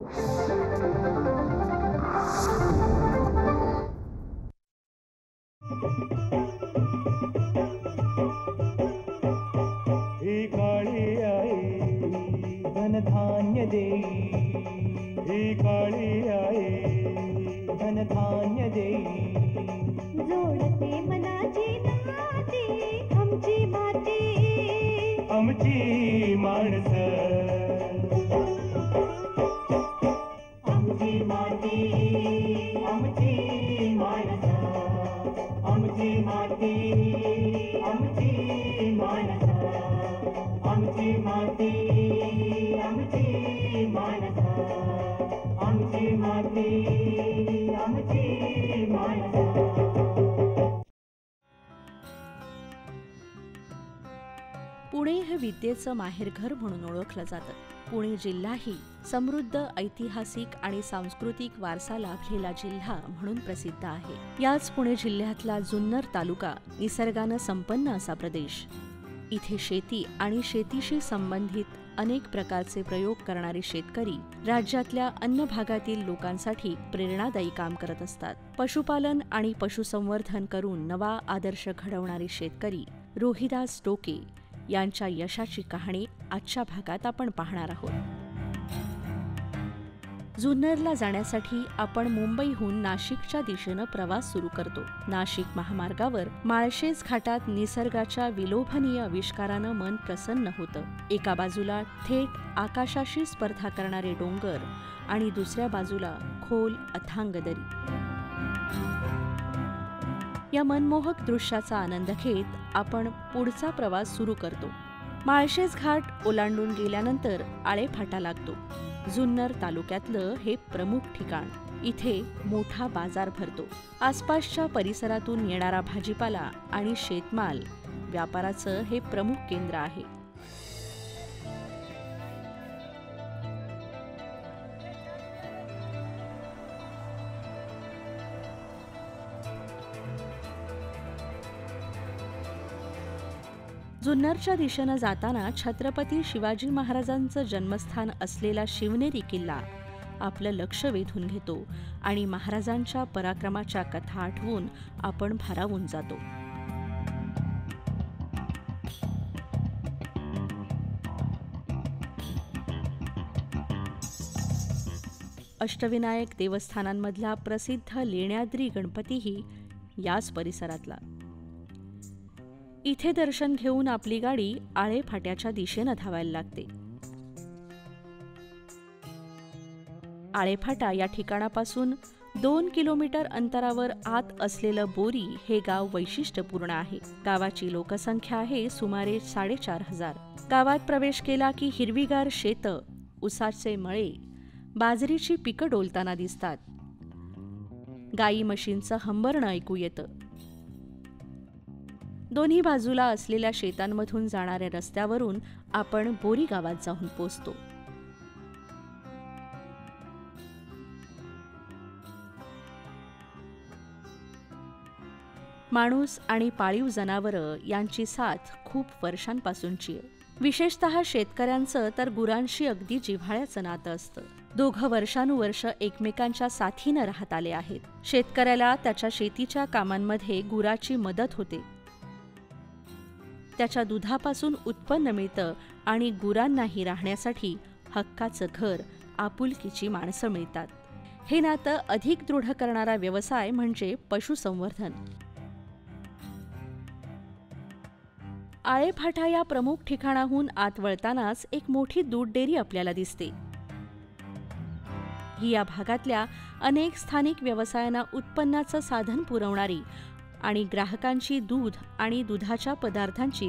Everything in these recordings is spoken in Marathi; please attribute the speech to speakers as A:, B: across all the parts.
A: ही काळी आई धनधान्य देई, ही काळी आई धनधान्य देई.
B: जोडते मनाची नाती आमची माती,
A: आमची माणसं, आमची माती, आमची माणसं, आमची माती, आमची माणसं, आमची माती, आमची माणसं, आमची माती, आमची माणसं.
C: पुणे हे विद्येचं माहेरघर म्हणून ओळखलं जातं. पुणे जिल्हाही समृद्ध ऐतिहासिक आणि सांस्कृतिक वारसा लाभलेला जिल्हा म्हणून प्रसिद्ध आहे. याच पुणे जिल्ह्यातला जुन्नर तालुका निसर्गानं संपन्न असा प्रदेश. इथे शेती आणि शेतीशी संबंधित अनेक प्रकारचे प्रयोग करणारे शेतकरी राज्यातल्या अन्य भागातील लोकांसाठी प्रेरणादायी काम करत असतात. पशुपालन आणि पशुसंवर्धन करून नवा आदर्श घडवणारे शेतकरी रोहिदास डोके यांच्या यशाची कहाणी आजच्या भागात आपण पाहणार आहोत. जुन्नरला जाण्यासाठी आपण मुंबईहून नाशिकच्या दिशेनं प्रवास सुरू करतो. नाशिक महामार्गावर माळशेज घाटात निसर्गाच्या विलोभनीय आविष्कारानं मन प्रसन्न होतं. एका बाजूला थेट आकाशाशी स्पर्धा करणारे डोंगर आणि दुसऱ्या बाजूला खोल अथांग दरी. या मनमोहक दृश्याचा आनंद घेत आपण पुढचा प्रवास सुरू करतो. माळशेज घाट ओलांडून गेल्यानंतर आळेफाटा लागतो. जुन्नर तालुक्यातलं हे प्रमुख ठिकाण. इथे मोठा बाजार भरतो. आसपासच्या परिसरातून येणारा भाजीपाला आणि शेतमाल व्यापाराचं हे प्रमुख केंद्र आहे. जुन्नरच्या दिशेनं जाताना छत्रपती शिवाजी महाराजांचं जन्मस्थान असलेला शिवनेरी किल्ला आपलं लक्ष वेधून घेतो आणि महाराजांच्या पराक्रमाच्या कथा आठवून आपण भारावून जातो. अष्टविनायक देवस्थानांमधला प्रसिद्ध लेण्याद्री गणपतीही याच परिसरातला. इथे दर्शन घेऊन आपली गाडी आळेफाट्याच्या दिशेनं धावायला लागते. आळेफाटा या ठिकाणापासून 2 किलोमीटर अंतरावर आत असलेलं बोरी हे गाव वैशिष्ट्यपूर्ण आहे. गावाची लोकसंख्या आहे सुमारे 4,500. गावात प्रवेश केला की हिरवीगार शेतं, उसाचे मळे, बाजरीची पिकं डोलताना दिसतात. गाई म्हशींचं हंबरणं ऐकू येतं. दोन्ही बाजूला असलेल्या शेतांमधून जाणाऱ्या रस्त्यावरून आपण बोरी गावात जाऊन पोचतो. माणूस आणि पाळीव जनावरं यांची साथ खूप वर्षांपासूनची आहे. विशेषतः शेतकऱ्यांचं तर गुरांशी अगदी जिव्हाळ्याचं नातं असतं. दोघं वर्षानुवर्ष एकमेकांच्या साथीनं राहत आले आहेत. शेतकऱ्याला त्याच्या शेतीच्या कामांमध्ये गुराची मदत होते. त्याच्या दुधापासून उत्पन्न मिळतं आणि गुरांनाही राहण्यासाठी हक्काचं घर, आपुलकीची माणसं मिळतात. हे नातं अधिक दृढ करणारा व्यवसाय म्हणजे पशुसंवर्धन. आळेफाटा या प्रमुख ठिकाणाहून आत वळतानाच एक मोठी दूध डेअरी आपल्याला दिसते. ही या भागातल्या अनेक स्थानिक व्यवसायांना उत्पन्नाचं साधन पुरवणारी आणि ग्राहकांची दूध आणि दुधाच्या पदार्थांची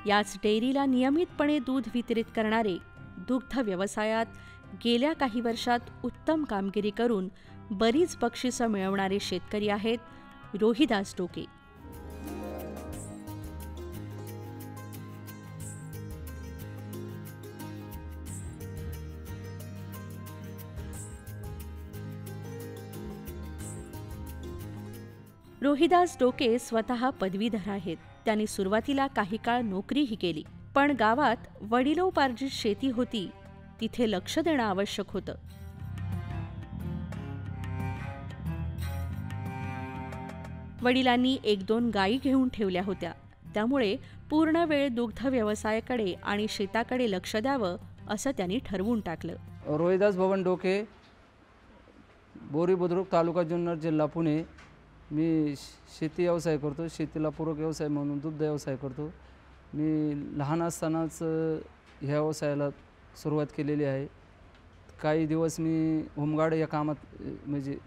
C: याच डेअरीला नियमितपणे दूध वितरित करणारे, दुग्ध व्यवसायात गेल्या काही वर्षात उत्तम कामगिरी करून बरीच बक्षिसं मिळवणारे शेतकरी आहेत रोहिदास डोके. रोहिदास डोके स्वतः पदवीधर आहेत. त्यांनी सुरुवातीला काही काळ नोकरीही केली. पण गावात वडिलोपार्जित शेती होती, तिथे लक्ष देणं आवश्यक होतं. वडिलांनी 1-2 गायी घेऊन ठेवल्या होत्या, त्यामुळे पूर्ण वेळ दुग्ध व्यवसायाकडे आणि शेताकडे लक्ष द्यावं असं त्यांनी ठरवून टाकलं.
D: रोहिदास बबन डोके, बोरी बुद्रुक, तालुका जुन्नर, जिल्हा पुणे. मी शेती व्यवसाय करतो. शेतीला पूरक व्यवसाय म्हणून दुग्ध व्यवसाय करतो. मी लहान असतानाच ह्या व्यवसायाला सुरुवात केलेली आहे. काही दिवस मी होमगार्ड या कामात म्हणजे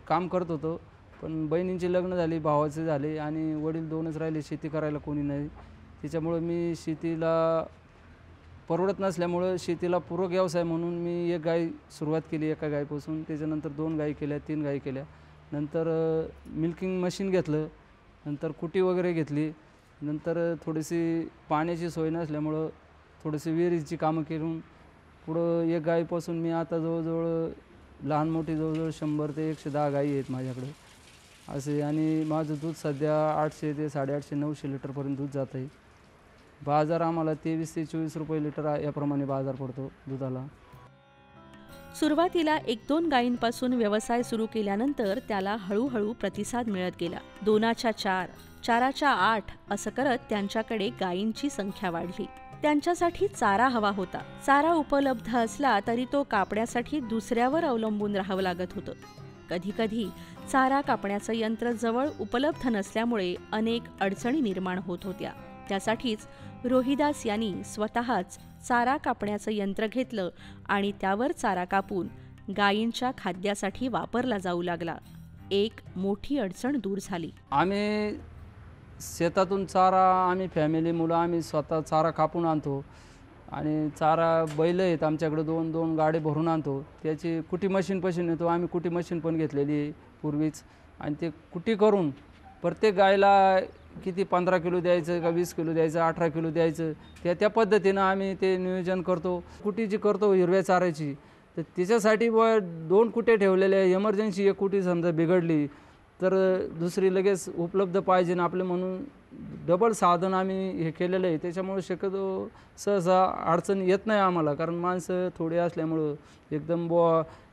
D: काम करत होतो, पण बहिणींची लग्न झाली, भावाचे झाले आणि वडील 2च राहिले, शेती करायला कोणी नाही. त्याच्यामुळं मी शेतीला परवडत नसल्यामुळं शेतीला पूरक व्यवसाय म्हणून मी एक गाय सुरुवात केली, एका गायीपासून. त्याच्यानंतर 2 गायी केल्या, 3 गायी केल्या. नंतर मिल्किंग मशीन घेतलं, नंतर कुटी वगैरे घेतली. नंतर थोडीशी पाण्याची सोय नसल्यामुळं थोडीशी विहिरीची कामं करून पुढं एक गायीपासून मी आता जवळजवळ लहान मोठी जवळजवळ 100 ते 110 गायी आहेत माझ्याकडे असे. आणि माझं दूध सध्या 800 ते 850, 900 लिटरपर्यंत दूध जात आहे. बाजार आम्हाला 23 ते 24 रुपये लिटर याप्रमाणे बाजार पडतो दुधाला.
C: सुरुवातीला 1-2 गायींपासून व्यवसाय सुरू केल्यानंतर त्याला हळूहळू प्रतिसाद मिळत गेला. 2च्या 4, 4च्या 8 असं करत त्यांच्याकडे गायींची संख्या वाढली. त्यांच्यासाठी चारा हवा होता. चारा उपलब्ध असला तरी तो कापण्यासाठी दुसऱ्यावर अवलंबून राहावं लागत होतं. कधीकधी चारा कापण्याचं यंत्र जवळ उपलब्ध नसल्यामुळे अनेक अडचणी निर्माण होत होत्या. त्यासाठीच रोहिदास यांनी स्वतःच चारा कापण्याचं यंत्र घेतलं आणि त्यावर चारा कापून गायींच्या खाद्यासाठी वापरला जाऊ लागला. एक मोठी अडचण दूर झाली.
D: आम्ही शेतातून चारा, आम्ही फॅमिली मुलं आम्ही स्वतः चारा कापून आणतो आणि चारा बैल आहेत आमच्याकडे, 2 गाडे भरून आणतो. त्याची कुटी मशीनपासून येतो. आम्ही कुटी मशीन पण घेतलेली आहे पूर्वीच. आणि ते कुटी करून प्रत्येक गायला किती 15 किलो द्यायचं का 20 किलो द्यायचं, 18 किलो द्यायचं, त्या पद्धतीनं आम्ही ते नियोजन करतो. कुटी जी करतो हिरव्या चाऱ्याची, तर त्याच्यासाठी 2 कुटे ठेवलेले आहे. इमर्जन्सी एक कुटी समजा बिघडली तर दुसरी लगेच उपलब्ध पाहिजे ना आपले, म्हणून डबल साधन आम्ही हे केलेलं आहे. त्याच्यामुळे शक्यतो सहसा अडचण येत नाही आम्हाला, कारण माणसं थोडी असल्यामुळं एकदम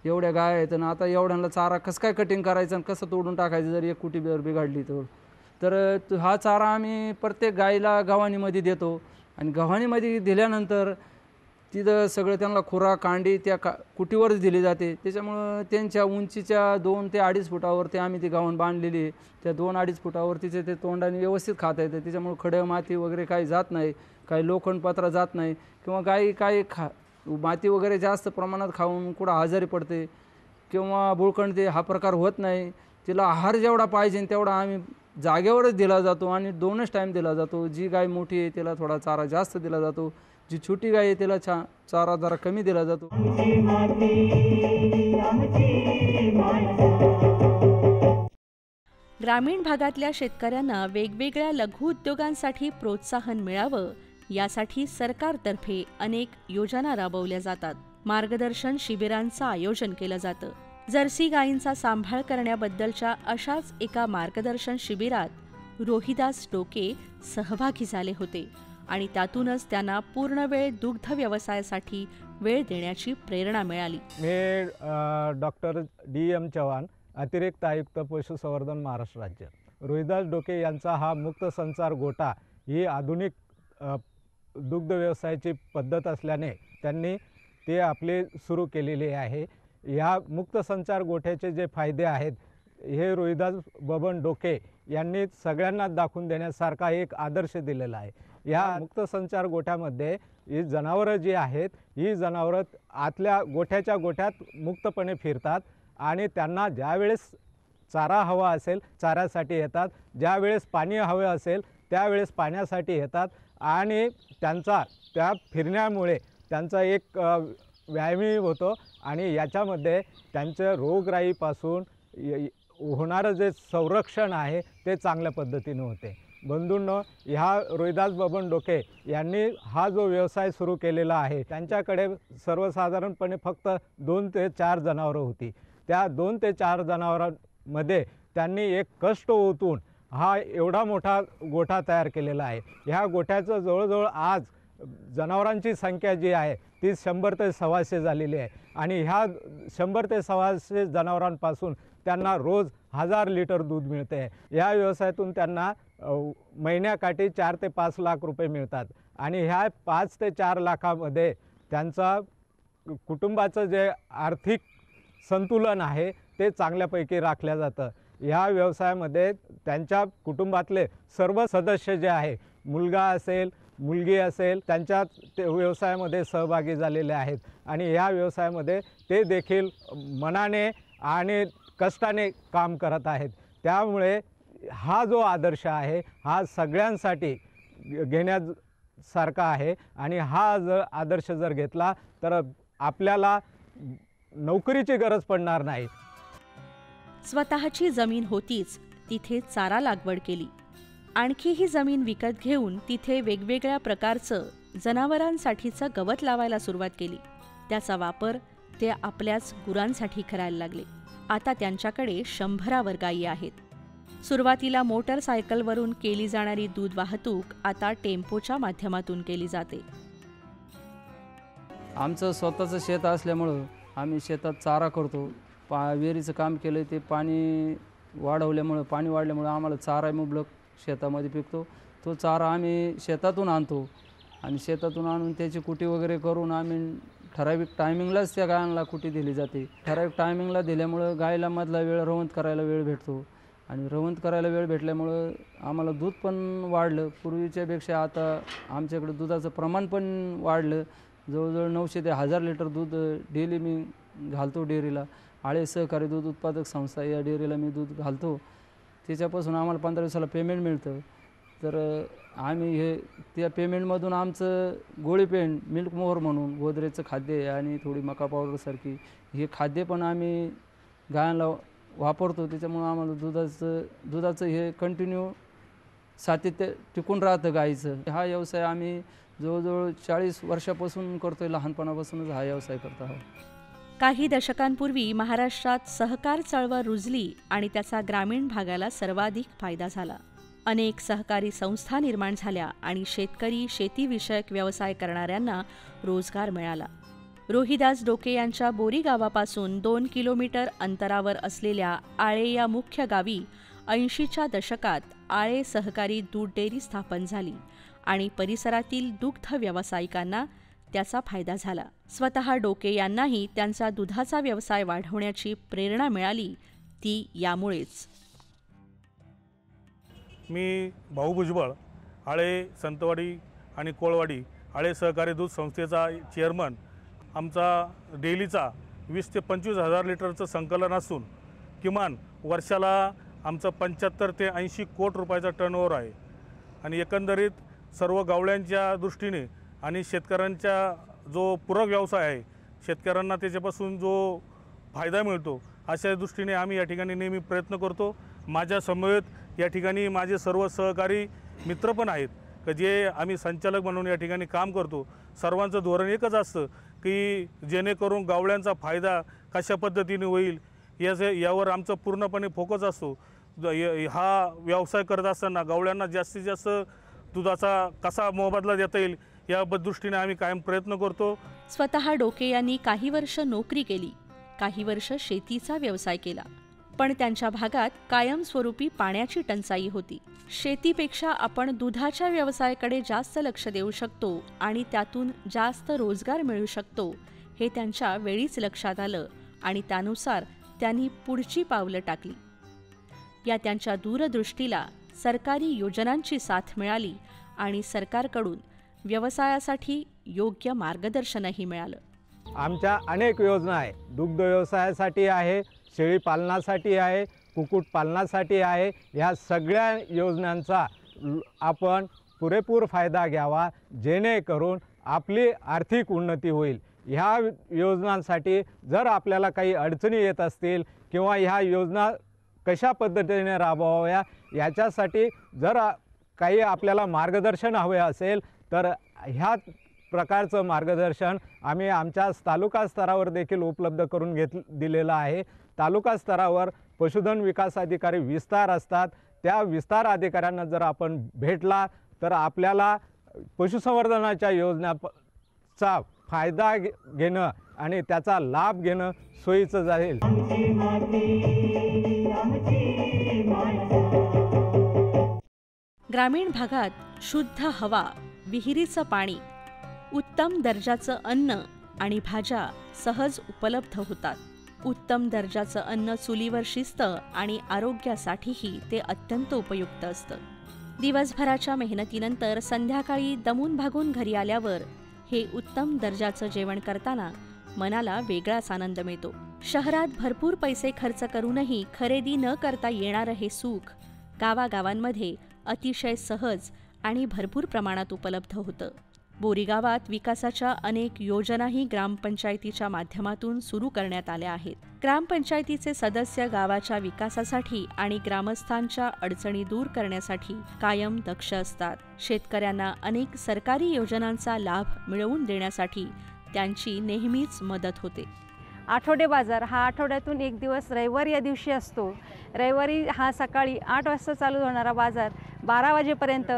D: एवढ्या गाय आहेत आणि आता एवढ्यांना चारा कसं काय कटिंग करायचं आणि कसं तोडून टाकायचं जर एक कुटी बिघडली तर हा चारा आम्ही प्रत्येक गायीला गव्हाणीमध्ये देतो. आणि गव्हाणीमध्ये दिल्यानंतर तिथं सगळं त्यांना खुरा कांडी त्या कुटीवरच दिली जाते. त्याच्यामुळं त्यांच्या उंचीच्या 2 ते 2.5 फुटावर ते आम्ही ती गव्हाण बांधलेली आहे. त्या 2-2.5 फुटावर तिचे ते तोंडाने व्यवस्थित खाता येतं. त्याच्यामुळं खडं माती वगैरे काही जात नाही, काही लोखंडपत्रा जात नाही, किंवा गाई काही माती वगैरे जास्त प्रमाणात खाऊन कुठं आजारी पडते किंवा बुळकणते हा प्रकार होत नाही. तिला आहार जेवढा पाहिजे तेवढा आम्ही जागेवरच दिला जातो आणि 2च टाईम दिला जातो. जी गाय मोठी आहे तिला थोडा चारा जास्त दिला जातो, जी छोटी गाय आहे तिला चारा जरा कमी दिला जातो.
A: आमची माती आमची माणसं.
C: ग्रामीण भागातल्या शेतकऱ्यांना वेगवेगळ्या लघु उद्योगांसाठी प्रोत्साहन मिळावं यासाठी सरकारतर्फे अनेक योजना राबवल्या जातात. मार्गदर्शन शिबिरांचं आयोजन केलं जातं. जर्सी गायींचा सांभाळ करण्याबद्दलच्या अशाच एका मार्गदर्शन शिबिरात रोहिदास डोके सहभागी झाले होते आणि त्यातूनच त्यांना पूर्ण वेळ दुग्ध व्यवसायासाठी वेळ देण्याची प्रेरणा मिळाली.
E: मी डॉक्टर DM चव्हाण, अतिरिक्त आयुक्त पशुसंवर्धन महाराष्ट्र राज्य. रोहिदास डोके यांचा हा मुक्त संचार गोठा ही आधुनिक दुग्ध व्यवसायाची पद्धत असल्याने त्यांनी ते आपले सुरू केलेले आहे. ह्या मुक्त संचार गोठ्याचे जे फायदे आहेत हे रोहिदास बबन डोके यांनी सगळ्यांना दाखवून देण्यासारखा एक आदर्श दिलेला आहे. या मुक्त संचार गोठ्यामध्ये ही जनावरं जी आहेत ही जनावरं आतल्या गोठ्यात मुक्तपणे फिरतात आणि त्यांना ज्यावेळेस चारा हवा असेल चाऱ्यासाठी येतात, ज्यावेळेस पाणी हवे असेल त्यावेळेस पाण्यासाठी येतात आणि त्या फिरण्यामुळे त्यांचा एक व्यायामही होतो आणि याच्यामध्ये त्यांच्या रोगराईपासून होणारं जे संरक्षण आहे ते चांगल्या पद्धतीने होते. बंधूंनो, ह्या रोहिदास बबन डोके यांनी हा जो व्यवसाय सुरू केलेला आहे त्यांच्याकडे सर्वसाधारणपणे फक्त 2 ते 4 जनावरं होती. त्या 2 ते 4 जनावरांमध्ये त्यांनी एक कष्ट ओतून हा एवढा मोठा गोठा तयार केलेला आहे. ह्या गोठ्याचं जवळजवळ आज जनावरांची संख्या जी आहे ती 100 ते 125 झालेली आहे आणि ह्या 100 ते 125 जनावरांपासून त्यांना रोज 1000 लिटर दूध मिळते आहे। या व्यवसायातून त्यांना महिन्याकाठी 4 ते 5 लाख रुपये मिळतात आणि ह्या 5 ते 4 लाखामध्ये त्यांचा कुटुंबाचं जे आर्थिक संतुलन आहे ते चांगल्यापैकी राखलं जातं। ह्या व्यवसायामध्ये त्यांच्या कुटुंबातले सर्व सदस्य जे आहे, मुलगा असेल मुलगी असेल, त्यांच्या ते व्यवसायामध्ये सहभागी झालेले आहेत आणि ह्या व्यवसायामध्ये ते देखील मनाने आणि कष्टाने काम करत आहेत। त्यामुळे हा जो आदर्श आहे हा सगळ्यांसाठी घेण्यासारखा आहे आणि हा जर आदर्श जर घेतला तर आपल्याला नोकरीची गरज पडणार नाही।
C: स्वतःची जमीन होतीच, तिथे चारा लागवड केली। आणखी ही जमीन विकत घेऊन तिथे वेगवेगळ्या प्रकारचं जनावरांसाठीचं गवत लावायला सुरुवात केली। त्याचा वापर ते आपल्याच गुरांसाठी करायला लागले। आता त्यांच्याकडे 100वर गायी आहेत। सुरुवातीला मोटरसायकलवरून केली जाणारी दूध वाहतूक आता टेम्पोच्या माध्यमातून केली जाते।
D: आमचं स्वतःचं शेत असल्यामुळं आम्ही शेतात चारा करतो। विहिरीचं काम केलं ते पाणी वाढल्यामुळं आम्हाला चारा मुबलक शेतामध्ये पिकतो। तो चारा आम्ही शेतातून आणतो आणि शेतातून आणून त्याची कुटी वगैरे करून आम्ही ठराविक टायमिंगलाच त्या गायांना कुटी दिली जाते। ठराविक टायमिंगला दिल्यामुळं गायला मधला वेळ रवंत करायला वेळ भेटतो आणि रवंत करायला वेळ भेटल्यामुळं आम्हाला दूध पण वाढलं। पूर्वीच्यापेक्षा आता आमच्याकडे दुधाचं प्रमाण पण वाढलं। जवळजवळ 900 ते 1000 लिटर दूध डेली मी घालतो डेअरीला। आळे सहकारी दूध उत्पादक संस्था या डेअरीला मी दूध घालतो। त्याच्यापासून आम्हाला 15 दिवसाला पेमेंट मिळतं। तर आम्ही हे त्या पेमेंटमधून आमचं गोळी पेंड, मिल्क मोहर म्हणून गोदरेजचं खाद्य आणि थोडी मका पावडरसारखी हे खाद्य पण आम्ही गायांना वापरतो। त्याच्यामुळं आम्हाला दुधाचं हे कंटिन्यू सातत्य टिकून राहतं गाईचं। हा व्यवसाय आम्ही जवळजवळ 40 वर्षापासून करतोय। लहानपणापासूनच हा व्यवसाय करत आहोत।
C: काही दशकांपूर्वी महाराष्ट्रात सहकार चळवळ रुजली आणि त्याचा ग्रामीण भागाला सर्वाधिक फायदा झाला। अनेक सहकारी संस्था निर्माण झाल्या आणि शेतकरी शेतीविषयक व्यवसाय करणाऱ्यांना रोजगार मिळाला। रोहिदास डोके यांच्या बोरी गावापासून 2 किलोमीटर अंतरावर असलेल्या आळे या मुख्य गावी 80च्या दशकात आळे सहकारी दूध डेअरी स्थापन झाली आणि परिसरातील दुग्ध व्यावसायिकांना त्याचा फायदा झाला। स्वतः डोके यांनाही त्यांचा दुधाचा व्यवसाय वाढवण्याची प्रेरणा मिळाली ती यामुळेच।
F: मी भाऊ भुजबळ, आळे संतवाडी आणि कोळवाडी आळे सहकारी दूध संस्थेचा चेअरमन। आमचा डेलीचा 20 ते 25 हजार लिटरचं संकलन असून किमान वर्षाला आमचं 75 ते 80 कोटी रुपयाचा टर्नओव्हर आहे आणि एकंदरीत सर्व गावड्यांच्या दृष्टीने आणि शेतकऱ्यांचा जो पूरक व्यवसाय आहे, शेतकऱ्यांना त्याच्यापासून जो फायदा मिळतो अशा दृष्टीने आम्ही या ठिकाणी नेहमी प्रयत्न करतो। माझ्या समवेत या ठिकाणी माझे सर्व सहकारी मित्र पण आहेत की जे आम्ही संचालक म्हणून या ठिकाणी काम करतो। सर्वांचं धोरण एकच असतं की जेणेकरून गावड्यांचा फायदा कशा पद्धतीने होईल यावर आमचं पूर्णपणे फोकस असतो। हा व्यवसाय करत असताना गावड्यांना जास्तीत जास्त दुधाचा कसा मोबदला देता येईल या दृष्टीने आम्ही कायम प्रयत्न करतो।
C: स्वतः डोके यांनी काही वर्ष नोकरी केली, काही वर्ष शेतीचा व्यवसाय केला, पण त्यांच्या भागात कायमस्वरूपी पाण्याची टंचाई होती। शेतीपेक्षा आपण दुधाच्या व्यवसायाकडे जास्त लक्ष देऊ शकतो आणि त्यातून जास्त रोजगार मिळू शकतो हे त्यांच्या वेळीच लक्षात आलं आणि त्यानुसार त्यांनी पुढची पावलं टाकली। या त्यांच्या दूरदृष्टीला सरकारी योजनांची साथ मिळाली आणि सरकारकडून व्यवसायासाठी योग्य मार्गदर्शनही मिळालं।
E: आमच्या अनेक योजना आहे, दुग्ध व्यवसायासाठी आहे, शेळी पालनासाठी आहे, कुक्कुटपालनासाठी आहे। ह्या सगळ्या योजनांचा आपण पुरेपूर फायदा घ्यावा जेणेकरून आपली आर्थिक उन्नती होईल। ह्या योजनांसाठी जर आपल्याला काही अडचणी येत असतील किंवा ह्या योजना कशा पद्धतीने राबवाव्या याच्यासाठी जर काही आपल्याला मार्गदर्शन हवे असेल तर ह्या प्रकारचं मार्गदर्शन आम्ही आमच्या तालुका स्तरावर देखील उपलब्ध करून दिलेलं आहे। तालुका स्तरावर पशुधन विकास अधिकारी विस्तार असतात। त्या विस्तार अधिकाऱ्यांना जर आपण भेटला तर आपल्याला पशुसंवर्धनाच्या योजनाचा फायदा घेणं आणि त्याचा लाभ घेणं सोयीचं जाईल.
A: आमची माती आमची माणसं.
C: ग्रामीण भागात शुद्ध हवा, विहिरीचं पाणी, उत्तम दर्जाचं अन्न आणि भाज्या सहज उपलब्ध होतात. उत्तम दर्जाचं अन्न चुलीवर शिजतं आणि आरोग्यासाठीही ते अत्यंत उपयुक्त असतं. दिवसभराच्या मेहनतीनंतर संध्याकाळी दमून भागून घरी आल्यावर हे उत्तम दर्जाचं जेवण करताना मनाला वेगळाच आनंद मिळतो. शहरात भरपूर पैसे खर्च करूनही खरेदी न करता येणारं हे सुख गावागावांमध्ये अतिशय सहज आणि भरपूर प्रमाणात उपलब्ध होतं. बोरी गावात विकासाच्या अनेक योजनाही ग्रामपंचायतीच्या माध्यमातून सुरू करण्यात आल्या आहेत. ग्रामपंचायतीचे सदस्य गावाच्या विकासासाठी आणि ग्रामस्थांच्या अडचणी दूर करण्यासाठी कायम दक्ष असतात. शेतकऱ्यांना अनेक सरकारी योजनांचा लाभ मिळवून देण्यासाठी त्यांची नेहमीच मदत होते.
G: आठवडे बाजार हा आठवड्यातून एक दिवस रविवार या दिवशी असतो. रविवारी हा सकाळी 8 वाजता चालू होणारा बाजार 12 वाजेपर्यंत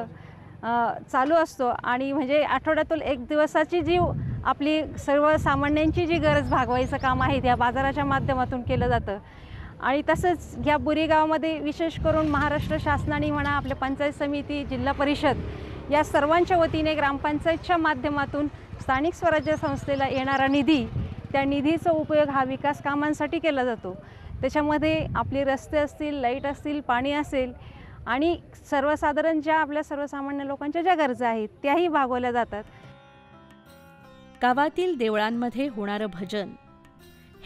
G: चालू असतो आणि म्हणजे आठवड्यातून एक दिवसाची जी आपली सर्वसामान्यांची जी गरज भागवायचं काम आहे त्या बाजाराच्या माध्यमातून केलं जातं. आणि तसंच या बोरी गावामध्ये विशेष करून महाराष्ट्र शासनाने म्हणा, आपल्या पंचायत समिती, जिल्हा परिषद या सर्वांच्या वतीने ग्रामपंचायतच्या माध्यमातून स्थानिक स्वराज्य संस्थेला येणारा निधी, त्या निधीचा उपयोग हा विकास कामांसाठी केला जातो. त्याच्यामध्ये आपले रस्ते असतील, लाईट असतील, पाणी असेल आणि सर्वसाधारण ज्या आपल्या सर्वसामान्य लोकांच्या ज्या गरजा आहेत त्याही भागवल्या जातात.
C: गावातील देवळांमध्ये होणारं भजन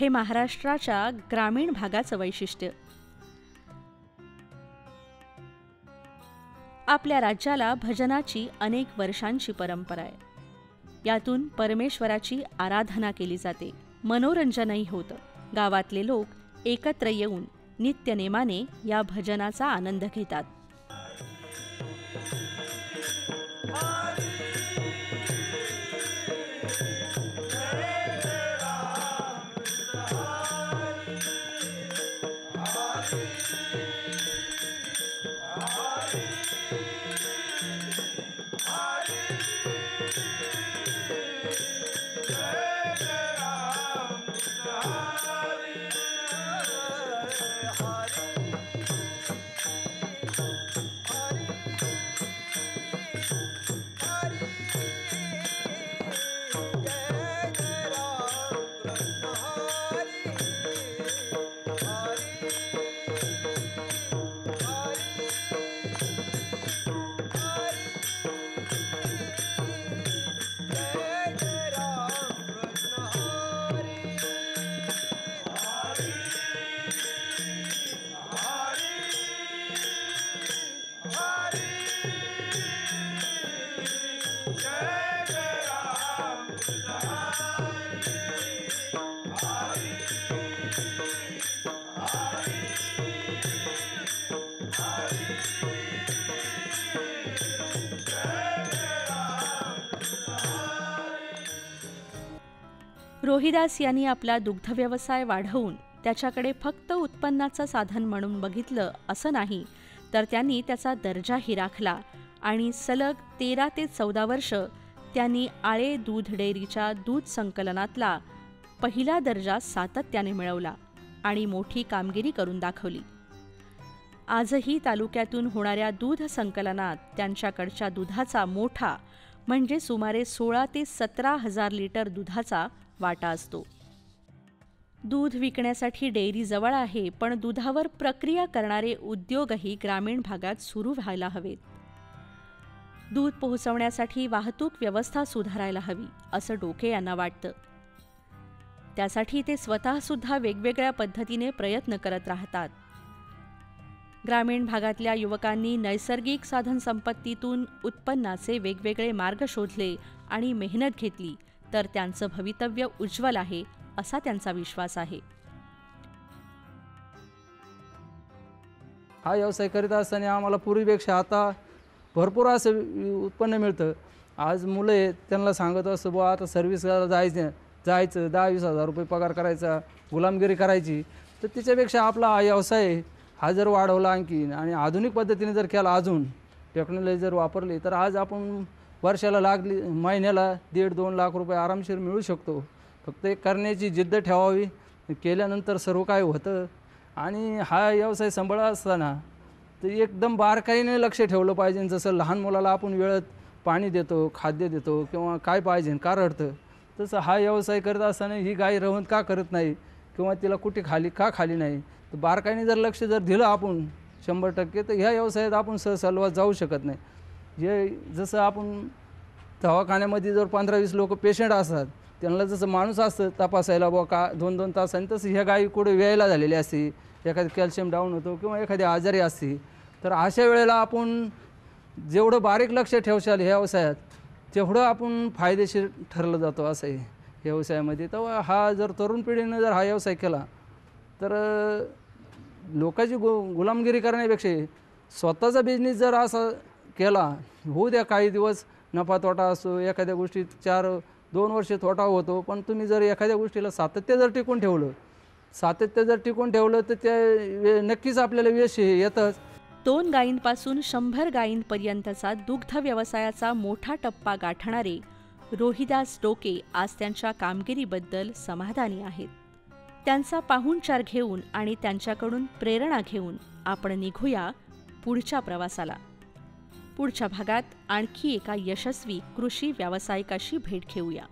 C: हे महाराष्ट्राच्या ग्रामीण भागाचं वैशिष्ट्य. आपल्या राज्याला भजनाची अनेक वर्षांची परंपरा आहे. यातून परमेश्वराची आराधना केली जाते, मनोरंजनही होतं. गावातले लोक एकत्र येऊन नित्यनेमाने या भजनाचा आनंद घेतात. रोहिदास यांनी आपला दुग्धव्यवसाय वाढवून त्याच्याकडे फक्त उत्पन्नाचं साधन म्हणून बघितलं असं नाही, तर त्यांनी त्याचा दर्जाही राखला आणि सलग 13 ते 14 वर्ष त्यांनी आळे दूध डेअरीच्या दूध संकलनातला पहिला दर्जा सातत्याने मिळवला आणि मोठी कामगिरी करून दाखवली. आजही तालुक्यातून होणाऱ्या दूध संकलनात त्यांच्याकडच्या दुधाचा मोठा म्हणजे सुमारे 16 ते 17 हजार लिटर दुधाचा वाटा असतो. दूध विकण्यासाठी डेअरी जवळ आहे, पण दुधावर प्रक्रिया करणारे उद्योगही ग्रामीण भागात सुरू व्हायला हवेत. दूध पोहोचवण्यासाठी वाहतूक व्यवस्था सुधारायला हवी असं डोके यांना वाटतं. त्यासाठी ते स्वतःसुद्धा वेगवेगळ्या पद्धतीने प्रयत्न करत राहतात. ग्रामीण भागातल्या युवकांनी नैसर्गिक साधनसंपत्तीतून उत्पन्नाचे वेगवेगळे मार्ग शोधले आणि मेहनत घेतली तर त्यांचं भवितव्य उज्ज्वल आहे असा त्यांचा विश्वास आहे.
D: हा व्यवसाय करीत असताना आम्हाला पूर्वीपेक्षा आता भरपूर असं उत्पन्न मिळतं. आज मुलं आहेत त्यांना सांगत असतं बुवा आता सर्व्हिसला जायचं 10-20 हजार रुपये पगार करायचा, गुलामगिरी करायची, तर त्याच्यापेक्षा आपला हा व्यवसाय हा जर वाढवला आणखी आणि आधुनिक पद्धतीने जर केला, अजून टेक्नॉलॉजी जर वापरली, तर आज आपण वर्षाला महिन्याला 1.5-2 लाख रुपये आरामशीर मिळू शकतो. फक्त एक करण्याची जिद्द ठेवावी, केल्यानंतर सर्व काय होतं. आणि हा व्यवसाय सांभाळत असताना तर एकदम बारकाईने लक्ष ठेवलं पाहिजे. जसं लहान मुलाला आपण वेळेत पाणी देतो, खाद्य देतो किंवा काय पाहिजे का रडतं, तसं हा व्यवसाय करत असताना ही गाय रवंथ का करत नाही किंवा तिला कुठे का खाली नाही, तर बारकाईने जर लक्ष दिलं आपण 100%, तर ह्या व्यवसायात आपण सहसलवात जाऊ शकत नाही. जसं आपण दवाखान्यामध्ये जर 15-20 लोक पेशंट असतात, त्यांना जसं माणूस असतं तपासायला बुवा का 2-2 तासांनी, तसं ह्या गाई कुठे वेळेला झालेली असते, एखादी कॅल्शियम डाऊन होतो किंवा एखादी आजारी असते. तर अशा वेळेला आपण जेवढं बारीक लक्ष ठेवशाल ह्या व्यवसायात, तेवढं आपण फायदेशीर ठरलं जातो असं आहे व्यवसायामध्ये. तेव्हा हा जर तरुण पिढीनं जर हा व्यवसाय केला तर लोकांची गुलामगिरी करण्यापेक्षा स्वतःचा बिझनेस जर असा केला, होऊ द्या काही दिवस नफा तोटा असतो, एखाद्या गोष्टीत 2 वर्ष तोटा होतो, पण तुम्ही जर एखाद्या गोष्टीला सातत्य जर टिकून ठेवलं तर ते नक्कीच आपल्याला यश येतंच.
C: 2 गायींपासून 100 गायींपर्यंतचा दुग्ध व्यवसायाचा मोठा टप्पा गाठणारे रोहिदास डोके आज त्यांच्या कामगिरीबद्दल समाधानी आहेत. त्यांचा पाहुणचार घेऊन आणि त्यांच्याकडून प्रेरणा घेऊन आपण निघूया पुढच्या प्रवासाला. पुढच्या भागात आणखी एका यशस्वी कृषी व्यावसायिकाशी भेट घेऊया.